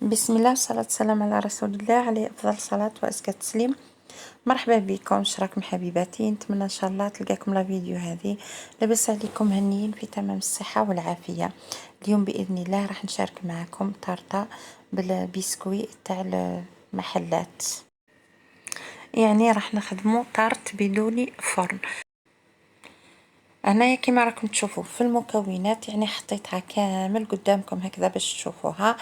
بسم الله والصلاة والسلام على رسول الله عليه أفضل الصلاة وأزكى التسليم. مرحبا بكم، شراكم حبيباتي، نتمنى إن شاء الله تلقاكم لا فيديو هذه لاباس عليكم هنيين في تمام الصحة والعافية. اليوم بإذن الله راح نشارك معكم طرطة بالبسكوي تاع المحلات، يعني راح نخدمو طارت بدون فرن. هنايا كما راكم تشوفوا في المكونات، يعني حطيتها كامل قدامكم هكذا باش تشوفوها.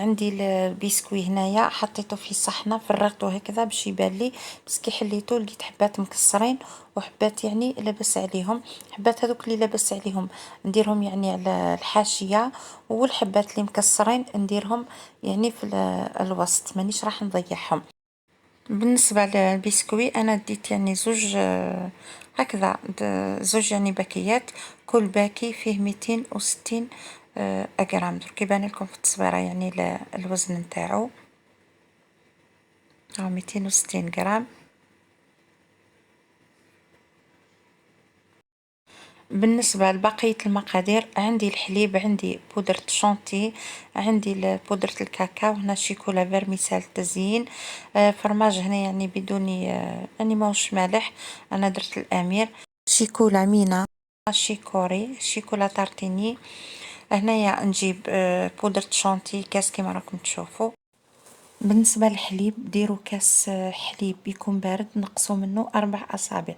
عندي البسكوي هنايا حطيته في صحنه، فرغته هكذا باش يبان لي، بس كي حليته لقيت حبات مكسرين وحبات يعني لاباس عليهم. حبات هذوك اللي لاباس عليهم نديرهم يعني على الحاشيه، والحبات اللي مكسرين نديرهم يعني في الوسط، مانيش راح نضيعهم. بالنسبة للبسكوي أنا ديت يعني زوج، هكذا زوج يعني باكيات، كل باكي فيه 260 غرام. درك يبان لكم في التصويرة يعني الوزن نتاعو، 260 غرام. بالنسبة لبقية المقادير، عندي الحليب، عندي بودرة شونتي، عندي بودرة الكاكاو، هنا شيكولا فيرميسال تزيين، فرماج هنا يعني بدون يعني ماهوش مالح، أنا درت الأمير، شيكولا مينا، شيكوري، شيكولا تارتيني. هنايا نجيب بودرة شونتي كاس كيما راكم تشوفوا. بالنسبة للحليب، ديروا كاس حليب يكون بارد، نقصوا منه 4 أصابع.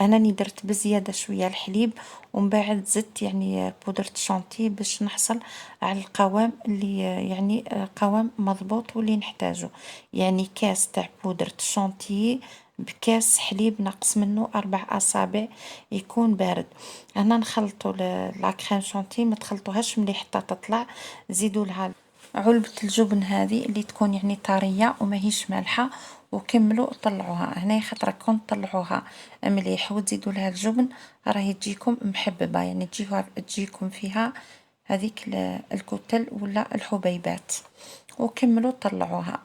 أنا درت بزيادة شوية الحليب، ومن بعد زدت يعني بودرة شانتي باش نحصل على القوام اللي يعني قوام مضبوط واللي نحتاجه. يعني كاس تاع بودرة شانتي بكاس حليب نقص منه 4 أصابع يكون بارد. أنا نخلطوا لا كريم شانتي، ما تخلطوهاش مليح حتى تطلع. زيدوا لها علبة الجبن هذه اللي تكون يعني طرية وماهيش مالحة، وكملوا طلعوها. هنا خاطر كون طلعوها مليح وتزيدوا لها الجبن راهي تجيكم محببة، يعني تجيكم فيها هذيك الكتل ولا الحبيبات، وكملوا طلعوها.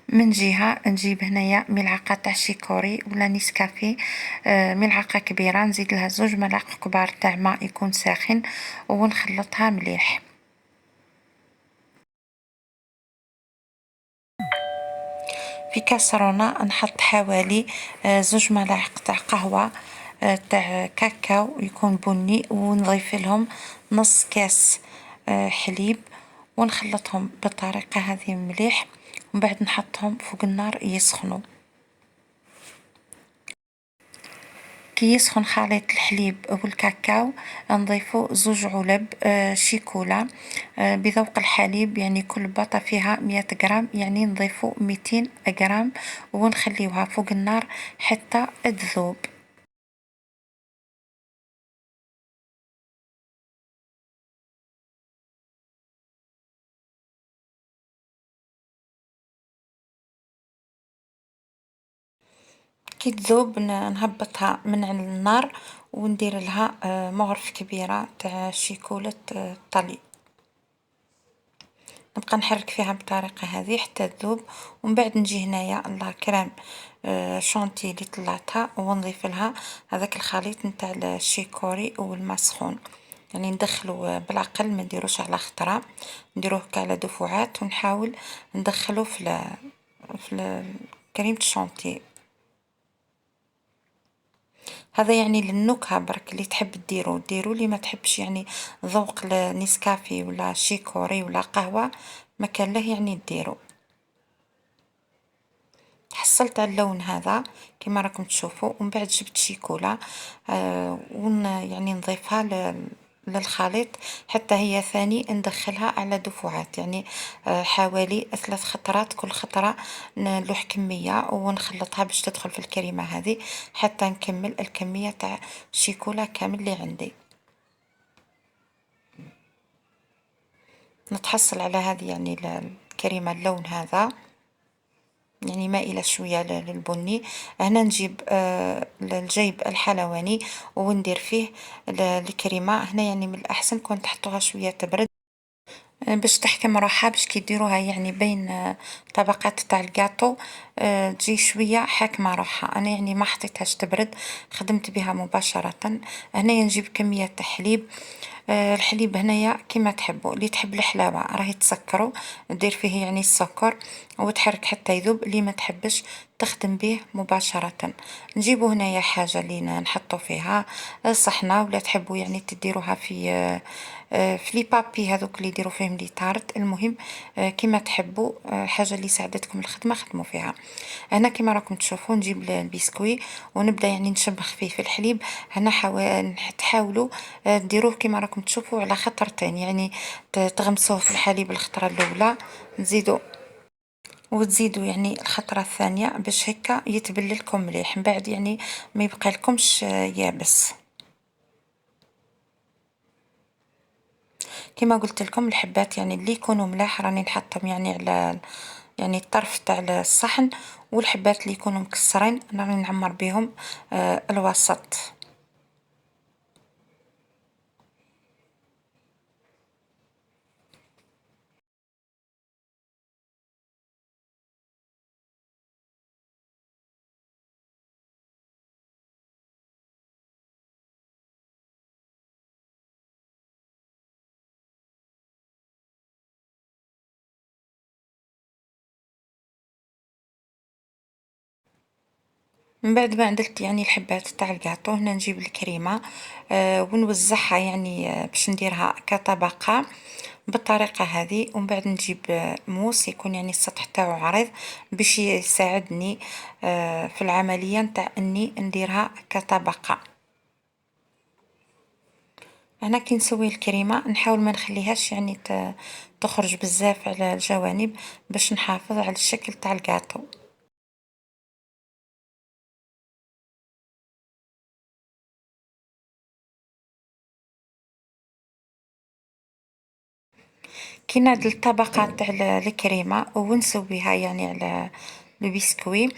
من جهة نجيب هنايا ملعقة تاع شيكوري ولا نسكافيه، ملعقة كبيرة، نزيد لها 2 ملاعق كبار تاع ماء يكون ساخن ونخلطها مليح. في كاسرونة نحط حوالي 2 ملاعق تاع قهوة تاع كاكاو يكون بني، ونضيف لهم نص كاس حليب، ونخلطهم بالطريقة هذه مليح، ومن بعد نحطهم فوق النار يسخنوا. كي يسخن خليط الحليب والكاكاو نضيفو 2 علب شيكولا بذوق الحليب، يعني كل باطة فيها 100 غرام، يعني نضيفو 200 غرام، ونخليوها فوق النار حتى تذوب. كي تذوب نهبطها من على النار، وندير لها مغرف كبيرة تاع شيكولة طلي، نبقى نحرك فيها بالطريقة هذه حتى تذوب. ومن بعد نجي هنايا لا كريم شونتي اللي طلعتها، ونضيف لها هذاك الخليط نتاع الشيكوري والماء سخون، يعني ندخلو بالعقل، ما نديروش على خطرة، نديروه على دفعات، ونحاول ندخلو في كريمة الشونتي. هذا يعني للنكهة برك، اللي تحب ديرو اللي ما تحبش يعني ذوق النسكافي ولا شيكوري ولا قهوة ما كان له يعني ديرو. حصلت على اللون هذا كما راكم تشوفوا، ومن بعد جبت شيكولا يعني نضيفها للخليط حتى هي ثاني ندخلها على دفعات، يعني حوالي 3 خطرات، كل خطرة نلوح كمية ونخلطها باش تدخل في الكريمة هذه حتى نكمل الكمية تاع الشيكولا كامل اللي عندي. نتحصل على هذه يعني الكريمة اللون هذا، يعني مائلة شوية للبني. هنا نجيب الجيب الحلواني وندير فيه الكريمة. هنا يعني من الأحسن كون تحطوها شوية تبرد باش تحكم روحها، باش كي ديروها يعني بين طبقات تاع الجاتو تجي شويه حاكمه روحها. انا يعني ما حطيتهاش تبرد، خدمت بها مباشره. هنايا نجيب كميه تاع حليب. الحليب هنايا كيما تحبوا، اللي تحب الحلاوه راهي تسكروا، دير فيه يعني السكر وتحرك حتى يذوب، اللي ما تحبش تخدم به مباشره. نجيبوا هنايا حاجه اللي نحطوا فيها صحنه، ولا تحبوا يعني تديروها في لي بابي هذوك اللي يديروا فيهم لي طارت. المهم كيما تحبوا، حاجه اللي ساعدتكم الخدمه خدموا فيها. هنا كيما راكم تشوفوا نجيب البسكوي ونبدا يعني نشبخ فيه في الحليب. هنا تحاولوا ديروه كيما راكم تشوفوا على خطرتين، يعني تغمسوه في الحليب الخطره الاولى، نزيدوا وتزيدوا يعني الخطرة الثانية باش هكا يتبل لكم مليح، من بعد يعني ما يبقى لكمش يابس. كما قلت لكم الحبات يعني اللي يكونوا ملاح راني نحطهم يعني على يعني الطرف تاع الصحن، والحبات اللي يكونوا مكسرين راني نعمر بهم الوسط. من بعد ما عدلت يعني الحبات تاع الكاطو، هنا نجيب الكريمة ونوزعها يعني باش نديرها كطبقة بالطريقة هذه. ومن بعد نجيب موس يكون يعني السطح تاعو عريض باش يساعدني في العملية نتاع اني نديرها كطبقة. هنا كي نسوي الكريمة نحاول ما نخليهاش يعني تخرج بزاف على الجوانب باش نحافظ على الشكل تاع الكاطو. كي نعدل الطبقة تاع الكريمة ونسويها يعني على البسكوي،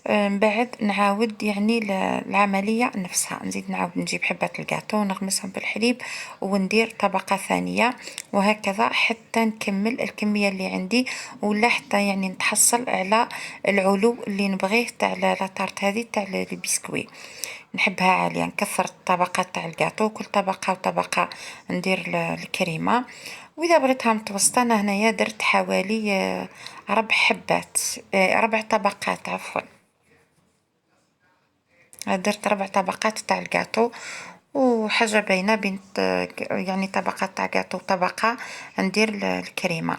من بعد نعاود يعني العملية نفسها، نزيد نعاود نجيب حبات الكاطو نغمسهم بالحليب وندير طبقة ثانية، وهكذا حتى نكمل الكمية اللي عندي، ولا حتى يعني نتحصل على العلو اللي نبغيه تاع لاطارت هذه تاع البسكوي. نحبها عالية، نكثر الطبقات تاع الكاطو، كل طبقة وطبقة ندير الكريمة. واذا بغيتها متوسطة انا هنايا درت حوالي 4 حبات، 4 طبقات عفوا، درت 4 طبقات تاع الكاطو، وحاجة باينة بين يعني طبقة تاع كاطو وطبقة ندير الكريمة.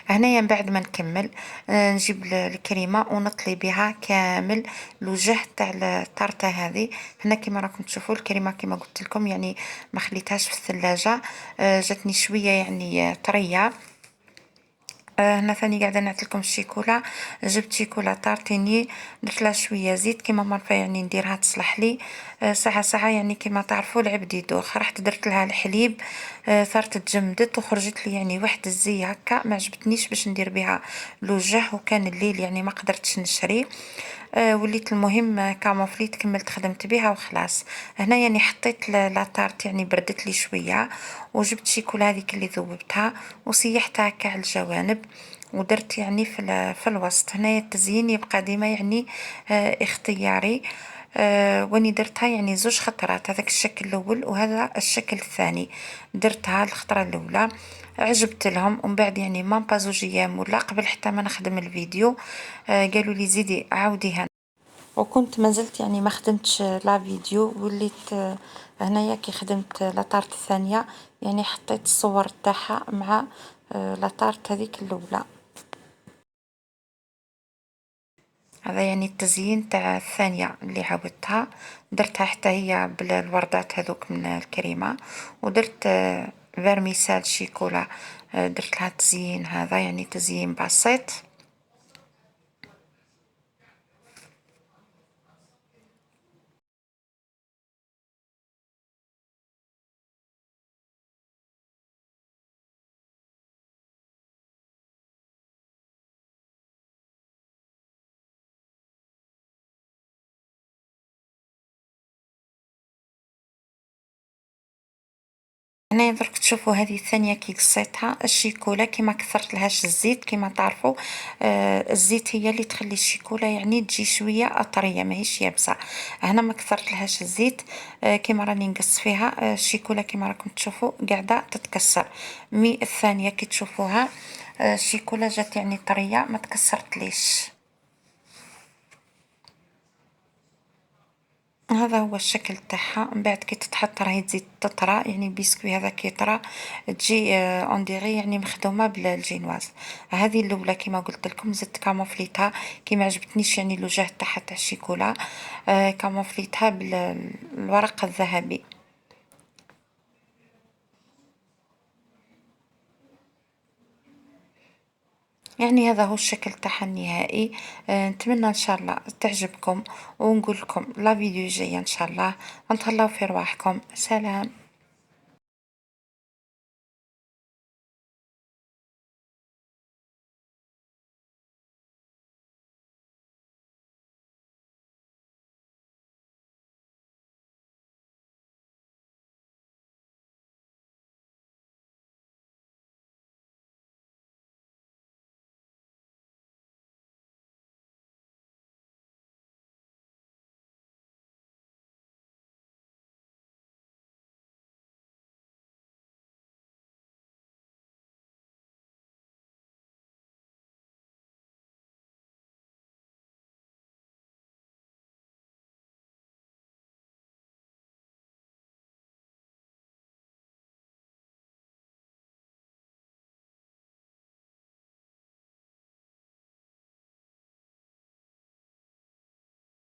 هنايا من بعد ما نكمل نجيب الكريمة ونطلي بها كامل الوجه تاع الطارتة هذه. هنا كما راكم تشوفوا الكريمة كما قلت لكم يعني ما خليتهاش في الثلاجة، جاتني شوية يعني طرية. هنا ثاني قاعده نعطيكم الشيكولا، جبت شيكولا طارتيني، درت لها شويه زيت كيما مرفه يعني نديرها تصلح لي ساعه ساعه، يعني كيما تعرفوا العبد يدوخ. رحت درت لها الحليب صارت تجمدت وخرجت لي يعني واحد الزي هكا، ما عجبتنيش باش ندير بها الوجه، وكان الليل يعني ما قدرتش نشري. وليت المهم كاموفليت كملت خدمت بها وخلاص. هنا يعني حطيت لاطارت يعني بردت لي شويه، وجبت شيكولا هذيك اللي ذوبتها وسيحتها هكا على الجوانب، ودرت يعني في الوسط. هنايا التزيين يبقى ديما يعني اختياري. واني درتها يعني 2 خطرات، هذاك الشكل الاول وهذا الشكل الثاني، درتها الخطره الاولى عجبت لهم، ومن بعد يعني ما با 2 ايام ولا قبل حتى ما نخدم الفيديو قالوا لي زيدي عاوديها. وكنت ما زلت يعني ما خدمتش لا فيديو، وليت هنايا كي خدمت لاطارت الثانيه يعني حطيت الصور تاعها مع لاطارت هذيك الاولى. هذا يعني التزيين تاع الثانيه اللي عاودتها، درتها حتى هي بالوردات هذوك من الكريمه، ودرت فيرميسال شيكولا، درت لها التزيين هذا يعني تزيين بسيط. هنايا درك تشوفوا هذه الثانية كي قصيتها الشيكولا كي ما كثرت لهاش الزيت كيما تعرفوا. الزيت هي اللي تخلي الشيكولا يعني تجي شوية طرية ماهيش يابسة. هنا ما كثرت لهاش الزيت. كيما راني نقص فيها الشيكولا كيما راكم تشوفوا قاعدة تتكسر. مي الثانية كي تشوفوها الشيكولا جات يعني طرية ما تكسرت ليش. هذا هو الشكل تاعها من بعد كي تتحط راهي تزيد تطرى يعني بيسكوي هذا كي يطرى تجي اون ديغي يعني مخدومه بالجينواز. هذه الاولى كيما قلت لكم زدت كاموفليتها كي ما عجبتنيش يعني الوجه تاعها تاع الشيكولا. كاموفليتها بالورق الذهبي. يعني هذا هو الشكل تاعها النهائي. نتمنى ان شاء الله تعجبكم ونقول لكم لا فيديو جايه ان شاء الله. نتهلاو في رواحكم. سلام.